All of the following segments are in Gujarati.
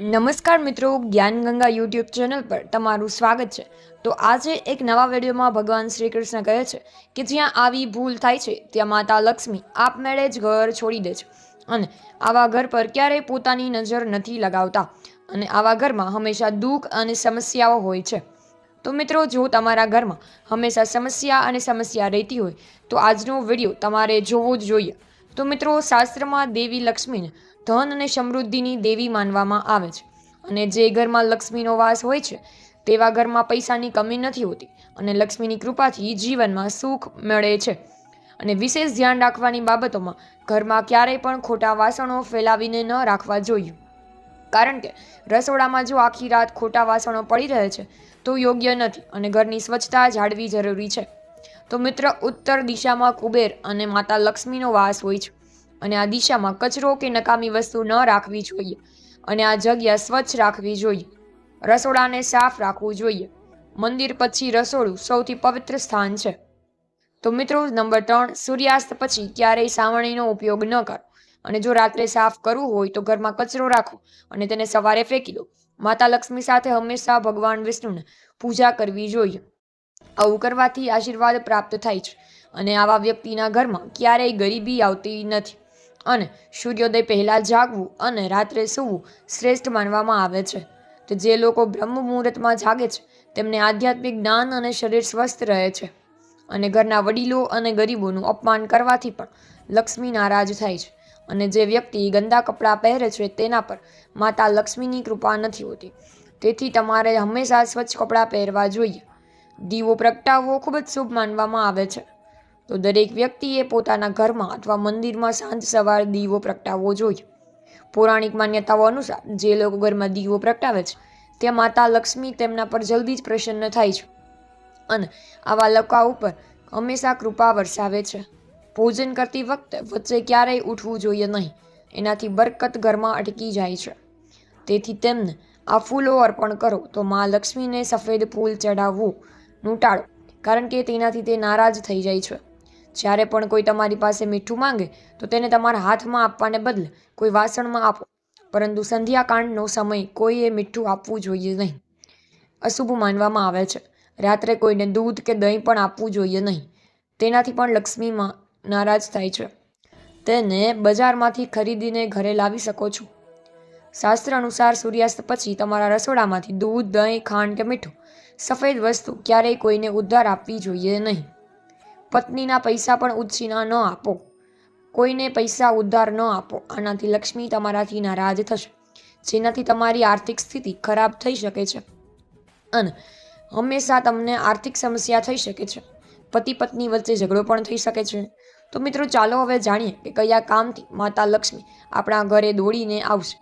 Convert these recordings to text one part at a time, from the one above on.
નમસ્કાર મિત્રો, જ્ઞાન ગંગા યુટ્યુબ ચેનલ પર તમારું સ્વાગત છે। તો આજે એક નવા વિડીયોમાં ભગવાન શ્રી કૃષ્ણ કહે છે કે જ્યાં આવી ભૂલ થાય છે ત્યાં માતા લક્ષ્મી આપમેળે જ ઘર છોડી દે છે અને આવા ઘર પર ક્યારેય પોતાની નજર નથી લગાવતા અને આવા ઘરમાં હંમેશા દુઃખ અને સમસ્યાઓ હોય છે। તો મિત્રો, જો તમારા ઘરમાં હંમેશા સમસ્યા રહેતી હોય તો આજનો વિડીયો તમારે જોવો જ જોઈએ। તો મિત્રો, શાસ્ત્રમાં દેવી લક્ષ્મીને ધન અને સમૃદ્ધિની દેવી માનવામાં આવે છે અને જે ઘરમાં લક્ષ્મીનો વાસ હોય છે તેવા ઘરમાં પૈસાની કમી નથી હોતી અને લક્ષ્મીની કૃપાથી જીવનમાં સુખ મળે છે। અને વિશેષ ધ્યાન રાખવાની બાબતોમાં ઘરમાં ક્યારેય પણ ખોટા વાસણો ફેલાવીને ન રાખવા જોઈએ, કારણ કે રસોડામાં જો આખી રાત ખોટા વાસણો પડી રહે છે તો યોગ્ય નથી અને ઘરની સ્વચ્છતા જાળવવી જરૂરી છે। તો મિત્ર, ઉત્તર દિશામાં કુબેર અને માતા લક્ષ્મીનો વાસ હોય છે અને આ દિશામાં કચરો કે નકામી વસ્તુ ન રાખવી જોઈએ અને આ જગ્યા સ્વચ્છ રાખવી જોઈએ। રસોડાને સાફ રાખવું જોઈએ। મંદિર પછી રસોડું સૌથી પવિત્ર સ્થાન છે। તો મિત્રો, નંબર 3, સૂર્યાસ્ત પછી ક્યારેય સાવરણીનો ઉપયોગ ન કરો અને જો રાત્રે સાફ કરવું હોય તો ઘરમાં કચરો રાખો અને તેને સવારે ફેંકી દો। માતા લક્ષ્મી સાથે હંમેશા ભગવાન વિષ્ણુને પૂજા કરવી જોઈએ। આવું કરવાથી આશીર્વાદ પ્રાપ્ત થાય છે અને આવા વ્યક્તિના ઘરમાં ક્યારેય ગરીબી આવતી નથી અને સૂર્યોદય પહેલાં જાગવું અને રાત્રે સૂવું શ્રેષ્ઠ માનવામાં આવે છે। તો જે લોકો બ્રહ્મ મુહૂર્તમાં જાગે છે તેમને આધ્યાત્મિક જ્ઞાન અને શરીર સ્વસ્થ રહે છે અને ઘરના વડીલો અને ગરીબોનું અપમાન કરવાથી પણ લક્ષ્મી નારાજ થાય છે અને જે વ્યક્તિ ગંદા કપડાં પહેરે છે તેના પર માતા લક્ષ્મીની કૃપા નથી હોતી। તેથી તમારે હંમેશા સ્વચ્છ કપડાં પહેરવા જોઈએ। દીવો પ્રગટાવવો ખૂબ જ શુભ માનવામાં આવે છે, તો દરેક વ્યક્તિએ પોતાના ઘરમાં અથવા મંદિરમાં સાંજ સવારે દીવો પ્રગટાવવો જોઈએ। પૌરાણિક માન્યતાઓ અનુસાર જે લોકો ઘરમાં દીવો પ્રગટાવે છે ત્યાં માતા લક્ષ્મી તેમના પર જલ્દી જ પ્રસન્ન થાય છે અને આવા લોકો ઉપર હંમેશા કૃપા વરસાવે છે। ભોજન કરતી વખતે વચ્ચે ક્યારેય ઉઠવું જોઈએ નહીં, એનાથી બરકત ઘરમાં અટકી જાય છે। તેથી તેમને આ ફૂલો અર્પણ કરો। તો મા લક્ષ્મીને સફેદ ફૂલ ચડાવવું ટાળો, કારણ કે તેનાથી તે નારાજ થઈ જાય છે। જ્યારે પણ કોઈ તમારી પાસે મીઠું માંગે તો તેને તમારા હાથમાં આપવાને બદલે કોઈ વાસણમાં આપો, પરંતુ સંધ્યાકાંડનો સમય કોઈએ મીઠું આપવું જોઈએ નહીં, અશુભ માનવામાં આવે છે। રાત્રે કોઈને દૂધ કે દહીં પણ આપવું જોઈએ નહીં, તેનાથી પણ લક્ષ્મીમાં નારાજ થાય છે। તેને બજારમાંથી ખરીદીને ઘરે લાવી શકો છો। શાસ્ત્ર અનુસાર સૂર્યાસ્ત પછી તમારા રસોડામાંથી દૂધ, દહીં, ખાંડ કે મીઠું સફેદ વસ્તુ ક્યારેય કોઈને ઉધાર આપવી જોઈએ નહીં। પત્નીના પૈસા પણ ઉછીના ન આપો, કોઈને પૈસા ઉધાર ન આપો, આનાથી લક્ષ્મી તમારાથી નારાજ થશે, જેનાથી તમારી આર્થિક સ્થિતિ ખરાબ થઈ શકે છે અને હંમેશા તમને આર્થિક સમસ્યા થઈ શકે છે। પતિ પત્ની વચ્ચે ઝઘડો પણ થઈ શકે છે। તો મિત્રો, ચાલો હવે જાણીએ કે કયા કામથી માતા લક્ષ્મી આપણા ઘરે દોડીને આવશે।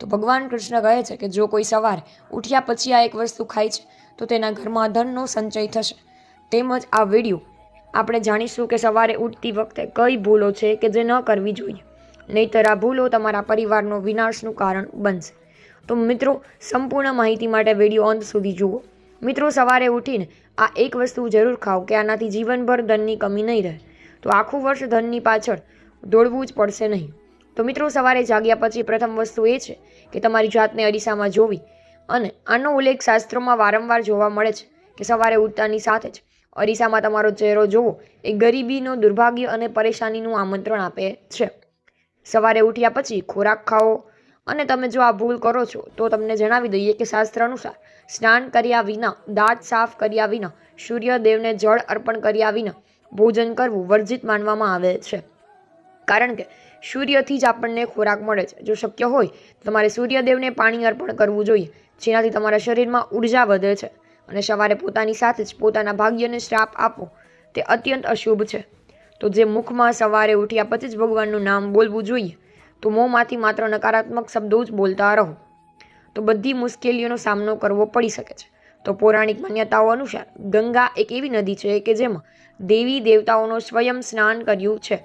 તો ભગવાન કૃષ્ણ કહે છે કે જો કોઈ સવારે ઉઠ્યા પછી આ એક વસ્તુ ખાય છે તો તેના ઘરમાં ધનનો સંચય થશે। તેમજ આ વિડીયો આપણે જાણીશું કે સવારે ઉઠતી વખતે કઈ ભૂલો છે કે જે ન કરવી જોઈએ, નહીંતર આ ભૂલો તમારા પરિવારનો વિનાશનું કારણ બનશે। તો મિત્રો, સંપૂર્ણ માહિતી માટે વિડીયો અંત સુધી જુઓ। મિત્રો, સવારે ઉઠીને આ એક વસ્તુ જરૂર ખાઓ કે આનાથી જીવનભર ધનની કમી નહીં રહે। તો આખું વર્ષ ધનની પાછળ દોડવું જ પડશે નહીં। તો મિત્રો, સવારે જાગ્યા પછી પ્રથમ વસ્તુ એ છે કે તમારી જાતને અરીસામાં જોવી અને આનો ઉલ્લેખ શાસ્ત્રોમાં વારંવાર જોવા મળે છે કે સવારે ઉઠતાની સાથે જ અરીસામાં તમારો ચહેરો જોવો એ ગરીબીનો, દુર્ભાગ્ય અને પરેશાનીનું આમંત્રણ આપે છે। સવારે ઉઠ્યા પછી ખોરાક ખાઓ અને તમે જો આ ભૂલ કરો છો તો તમને જણાવી દઈએ કે શાસ્ત્ર અનુસાર સ્નાન કર્યા વિના, દાંત સાફ કર્યા વિના, સૂર્યદેવને જળ અર્પણ કર્યા વિના ભોજન કરવું વર્જિત માનવામાં આવે છે, કારણ કે સૂર્યથી જ આપણને ખોરાક મળે છે। જો શક્ય હોય તો તમારે સૂર્યદેવને પાણી અર્પણ કરવું જોઈએ, જેનાથી તમારા શરીરમાં ઉર્જા વધે છે અને સવારે પોતાની સાથે જ પોતાના ભાગ્યને શ્રાપ આપવો તે અત્યંત અશુભ છે। તો જે મુખમાં સવારે ઉઠ્યા પછી જ ભગવાનનું નામ બોલવું જોઈએ, તો મોંમાંથી માત્ર નકારાત્મક શબ્દો જ બોલતા રહો, તો બધી મુશ્કેલીઓનો સામનો કરવો પડી શકે છે। તો પૌરાણિક માન્યતાઓ અનુસાર ગંગા એક એવી નદી છે કે જેમાં દેવી દેવતાઓનો સ્વયં સ્નાન કર્યું છે,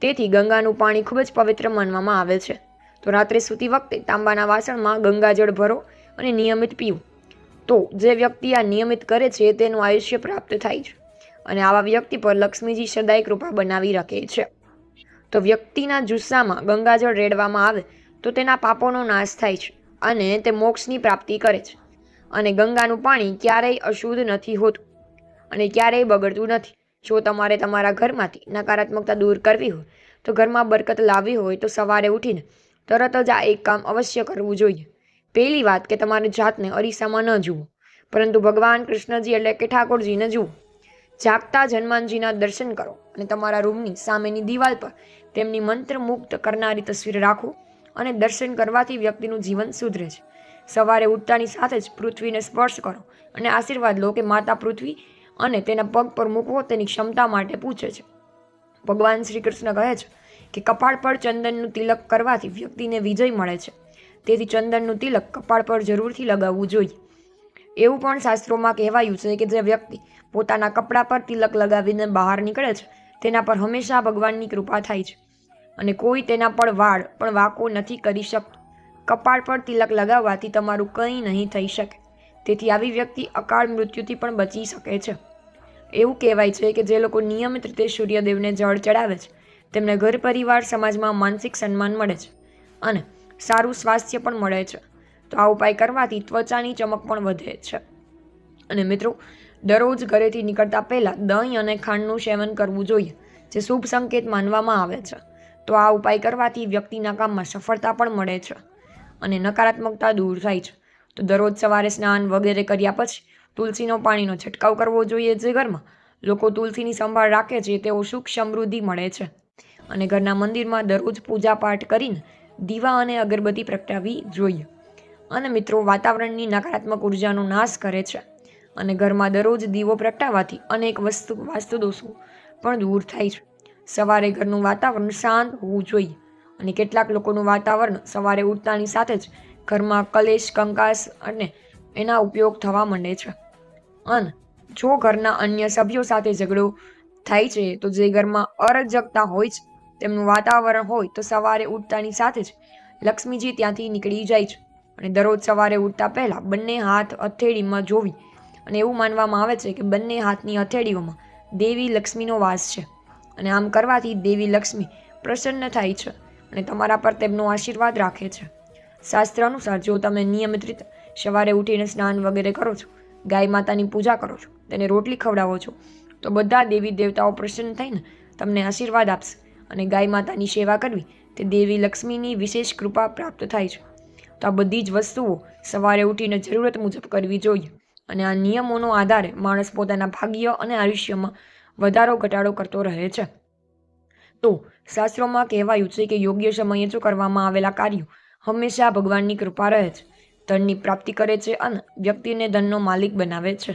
તેથી ગંગાનું પાણી ખૂબ જ પવિત્ર માનવામાં આવે છે। તો રાત્રે સૂતી વખતે તાંબાના વાસણમાં ગંગાજળ ભરો અને નિયમિત પીવું। તો જે વ્યક્તિ આ નિયમિત કરે છે તેનું આયુષ્ય પ્રાપ્ત થાય છે અને આવા વ્યક્તિ પર લક્ષ્મીજી સદાય કૃપા બનાવી રાખે છે। તો વ્યક્તિના જુસ્સામાં ગંગાજળ રેડવામાં આવે તો તેના પાપોનો નાશ થાય છે અને તે મોક્ષની પ્રાપ્તિ કરે છે. અને ગંગાનું પાણી ક્યારેય અશુદ્ધ નથી હોતું અને ક્યારેય બગડતું નથી. જો તમારે તમારા ઘરમાંથી નકારાત્મકતા દૂર કરવી હોય, તો ઘરમાં બરકત લાવવી હોય, તો સવારે ઉઠીને તરત જ આ એક કામ અવશ્ય કરવું જોઈએ. પહેલી વાત કે તમારી જાતને અરીસામાં ન જુઓ, પરંતુ ભગવાન કૃષ્ણજી એટલે કે ઠાકોરજીને જુઓ. જાગતા હનુમાનજીના દર્શન કરો અને તમારા રૂમની સામેની દિવાલ પર તેમની મંત્રમુગ્ધ કરનારી તસવીર રાખો અને દર્શન કરવાથી વ્યક્તિનું જીવન સુધરે છે. સવારે ઉઠતાની સાથે જ પૃથ્વીને સ્પર્શ કરો અને આશીર્વાદ લો કે માતા પૃથ્વી અને તેના પગ પર મૂકવો તેની ક્ષમતા માટે પૂછે છે. ભગવાન શ્રી કૃષ્ણ કહે છે કે કપાળ પર ચંદનનું તિલક કરવાથી વ્યક્તિને વિજય મળે છે. તેથી ચંદનનું તિલક કપાળ પર જરૂરથી લગાવવું જોઈએ. એવું પણ શાસ્ત્રોમાં કહેવાયું છે કે જે વ્યક્તિ પોતાના કપડા પર તિલક લગાવીને બહાર નીકળે છે, તેના પર હંમેશા ભગવાનની કૃપા થાય છે અને કોઈ તેના પર વાળ પણ વાંકો નથી કરી શકતું. કપાળ પર તિલક લગાવવાથી તમારું કંઈ નહીં થઈ શકે. તેથી આવી વ્યક્તિ અકાળ મૃત્યુથી પણ બચી શકે છે. એવું કહેવાય છે કે જે લોકો નિયમિત રીતે સૂર્યદેવને જળ ચડાવે છે, તેમને ઘર પરિવાર સમાજમાં માનસિક સન્માન મળે છે અને સારું સ્વાસ્થ્ય પણ મળે છે. તો આ ઉપાય કરવાથી ત્વચાની ચમક પણ વધે છે. અને મિત્રો, દરરોજ ઘરેથી નીકળતા પહેલાં દહીં અને ખાંડનું સેવન કરવું જોઈએ, જે શુભ સંકેત માનવામાં આવે છે. તો આ ઉપાય કરવાથી વ્યક્તિના કામમાં સફળતા પણ મળે છે અને નકારાત્મકતા દૂર થાય છે. તો દરરોજ સવારે સ્નાન વગેરે કર્યા પછી તુલસીનો પાણીનો છંટકાવ કરવો જોઈએ. જે ઘરમાં લોકો તુલસીની સંભાળ રાખે છે, તેઓ સુખ સમૃદ્ધિ મળે છે. અને ઘરના મંદિરમાં દરરોજ પૂજા પાઠ કરીને દીવા અને અગરબત્તી પ્રગટાવવી જોઈએ. અને મિત્રો, વાતાવરણની નકારાત્મક ઉર્જાનો નાશ કરે છે અને ઘરમાં દરરોજ દીવો પ્રગટાવવાથી અનેક વાસ્તુ દોષો પણ દૂર થાય છે. સવારે ઘરનું વાતાવરણ શાંત હોવું જોઈએ અને કેટલાક લોકોનું વાતાવરણ સવારે ઉઠતાની સાથે જ ઘરમાં કલેશ, કંકાસ અને એના ઉપયોગ થવા માંડે છે. અને જો ઘરના અન્ય સભ્યો સાથે ઝઘડો થાય છે, તો જે ઘરમાં અરાજકતા હોય છે તેમનું વાતાવરણ હોય, તો સવારે ઉઠતાની સાથે જ લક્ષ્મીજી ત્યાંથી નીકળી જાય છે. અને દરરોજ સવારે ઉઠતા પહેલાં બંને હાથ હથેળીમાં જોવી અને એવું માનવામાં આવે છે કે બંને હાથની હથેળીઓમાં દેવી લક્ષ્મીનો વાસ છે અને આમ કરવાથી દેવી લક્ષ્મી પ્રસન્ન થાય છે અને તમારા પર તેમનો આશીર્વાદ રાખે છે. શાસ્ત્ર અનુસાર જો તમે નિયમિત રીતે સવારે ઉઠીને સ્નાન વગેરે કરો છો, ગાય માતાની પૂજા કરો છો, તેને રોટલી ખવડાવો છો, તો બધા દેવી દેવતાઓ પ્રસન્ન થઈને તમને આશીર્વાદ આપશે અને ગાય માતાની સેવા કરવી તે દેવી લક્ષ્મીની વિશેષ કૃપા પ્રાપ્ત થાય છે. તો આ બધી જ વસ્તુઓ સવારે ઉઠીને જરૂરત મુજબ કરવી જોઈએ અને આ નિયમોનો આધારે માણસ પોતાના ભાગ્ય અને આયુષ્યમાં વધારો ઘટાડો કરતો રહે છે. તો શાસ્ત્રોમાં કહેવાયું છે કે યોગ્ય સમયે જો કરવામાં આવેલા કાર્યો હંમેશા ભગવાનની કૃપા રહે છે, ધનની પ્રાપ્તિ કરે છે અને વ્યક્તિને ધનનો માલિક બનાવે છે.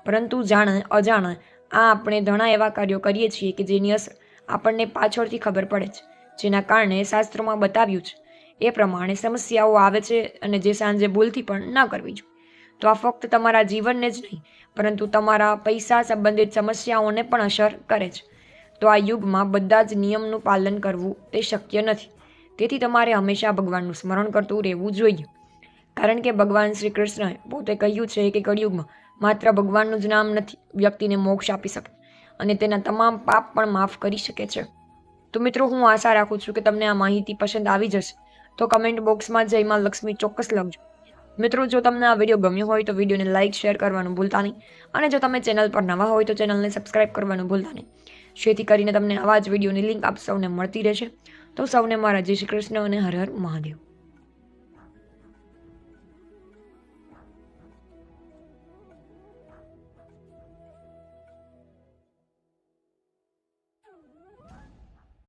પરંતુ જાણે અજાણે આપણે ઘણા એવા કાર્યો કરીએ છીએ કે જેની અસર આપણને પાછળથી ખબર પડે છે, જેના કારણે શાસ્ત્રોમાં બતાવ્યું છે એ પ્રમાણે સમસ્યાઓ આવે છે અને જે સાંજે ભૂલથી પણ ન કરવી જોઈએ. તો આ ફક્ત તમારા જીવનને જ નહીં, પરંતુ તમારા પૈસા સંબંધિત સમસ્યાઓને પણ અસર કરે છે. તો આ યુગમાં બધા જ નિયમનું પાલન કરવું તે શક્ય નથી. તેથી તમારે હંમેશા ભગવાનનું સ્મરણ કરતું રહેવું જોઈએ, કારણ કે ભગવાન શ્રી કૃષ્ણએ પોતે કહ્યું છે કે કળિયુગમાં માત્ર ભગવાનનું જ નામ નથી વ્યક્તિને મોક્ષ આપી શકે અને તેના તમામ પાપ પણ માફ કરી શકે છે. તો મિત્રો, હું આશા રાખું છું કે તમને આ માહિતી પસંદ આવી જશે. તો કમેન્ટ બોક્સમાં જય માં લક્ષ્મી ચોક્કસ લખજો. મિત્રો, જો તમને આ વિડીયો ગમ્યો હોય તો વિડીયોને લાઇક શેર કરવાનું ભૂલતા નહીં અને જો તમે ચેનલ પર નવા હોય તો ચેનલને સબસ્ક્રાઇબ કરવાનું ભૂલતા નહીં, જેથી કરીને તમને આવા જ વિડીયોની લિંક આપ સૌને મળતી રહેશે. તો સૌને મારા જય શ્રી કૃષ્ણ અને હર હર મહાદેવ.